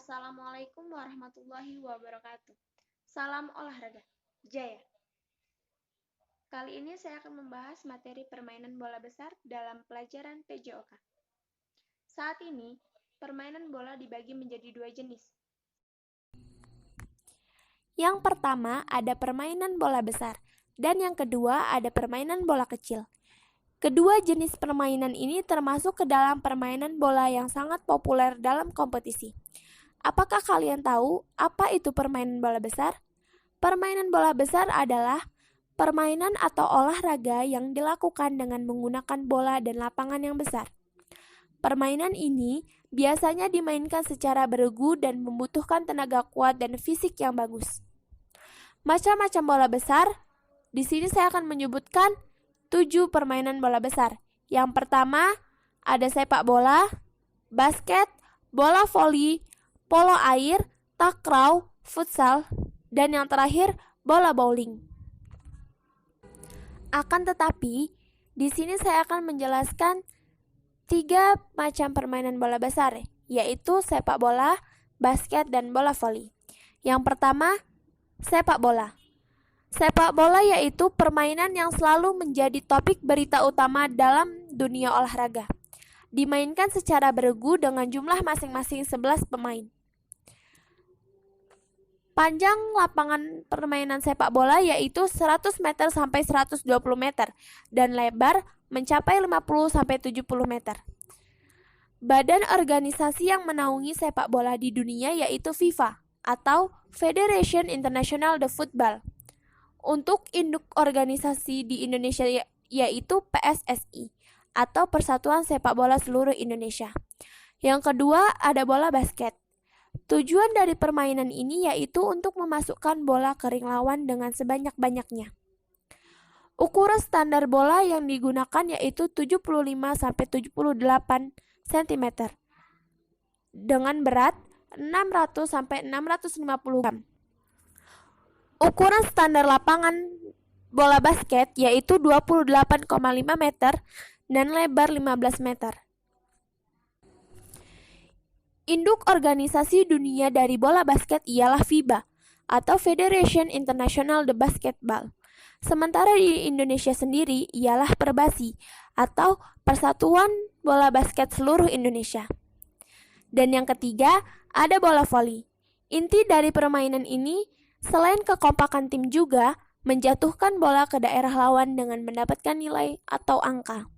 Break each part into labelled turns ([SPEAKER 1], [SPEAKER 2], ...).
[SPEAKER 1] Assalamualaikum warahmatullahi wabarakatuh. Salam olahraga, Jaya. Kali ini saya akan membahas materi permainan bola besar dalam pelajaran PJOK. Saat ini, permainan bola dibagi menjadi dua jenis. Yang pertama ada permainan bola besar, dan yang kedua ada permainan bola kecil. Kedua jenis permainan ini termasuk ke dalam permainan bola yang sangat populer dalam kompetisi. Apakah kalian tahu apa itu permainan bola besar? Permainan bola besar adalah permainan atau olahraga yang dilakukan dengan menggunakan bola dan lapangan yang besar. Permainan ini biasanya dimainkan secara beregu dan membutuhkan tenaga kuat dan fisik yang bagus. Macam-macam bola besar, di sini saya akan menyebutkan 7 permainan bola besar. Yang pertama ada sepak bola, basket, bola voli, polo air, takraw, futsal, dan yang terakhir bola bowling. Akan tetapi, di sini saya akan menjelaskan 3 macam permainan bola besar, yaitu sepak bola, basket, dan bola voli. Yang pertama, sepak bola. Sepak bola yaitu permainan yang selalu menjadi topik berita utama dalam dunia olahraga. Dimainkan secara beregu dengan jumlah masing-masing 11 pemain. Panjang lapangan permainan sepak bola yaitu 100 meter sampai 120 meter dan lebar mencapai 50 sampai 70 meter. Badan organisasi yang menaungi sepak bola di dunia yaitu FIFA atau Federation International de Football. Untuk induk organisasi di Indonesia yaitu PSSI atau Persatuan Sepak Bola Seluruh Indonesia. Yang kedua ada bola basket. Tujuan dari permainan ini yaitu untuk memasukkan bola ke ring lawan dengan sebanyak-banyaknya. Ukuran standar bola yang digunakan yaitu 75 sampai 78 cm dengan berat 600 sampai 650 gram. Ukuran standar lapangan bola basket yaitu 28,5 meter dan lebar 15 meter. Induk organisasi dunia dari bola basket ialah FIBA atau Federation International de Basketball. Sementara di Indonesia sendiri ialah Perbasi atau Persatuan Bola Basket Seluruh Indonesia. Dan yang ketiga ada bola voli. Inti dari permainan ini selain kekompakan tim juga menjatuhkan bola ke daerah lawan dengan mendapatkan nilai atau angka.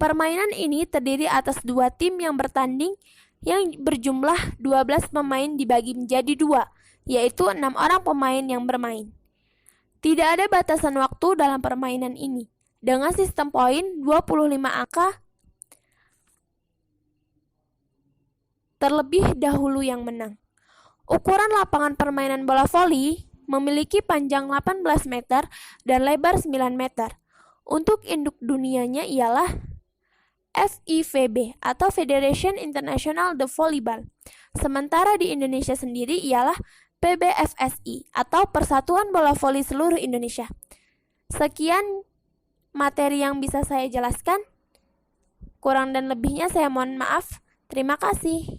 [SPEAKER 1] Permainan ini terdiri atas 2 tim yang bertanding yang berjumlah 12 pemain dibagi menjadi 2, yaitu 6 orang pemain yang bermain. Tidak ada batasan waktu dalam permainan ini. Dengan sistem poin 25 angka, terlebih dahulu yang menang. Ukuran lapangan permainan bola voli memiliki panjang 18 meter dan lebar 9 meter. Untuk induk dunianya ialah FIVB atau Federation International de Volleyball. Sementara di Indonesia sendiri ialah PBFSI atau Persatuan Bola Voli Seluruh Indonesia. Sekian materi yang bisa saya jelaskan. Kurang dan lebihnya saya mohon maaf. Terima kasih.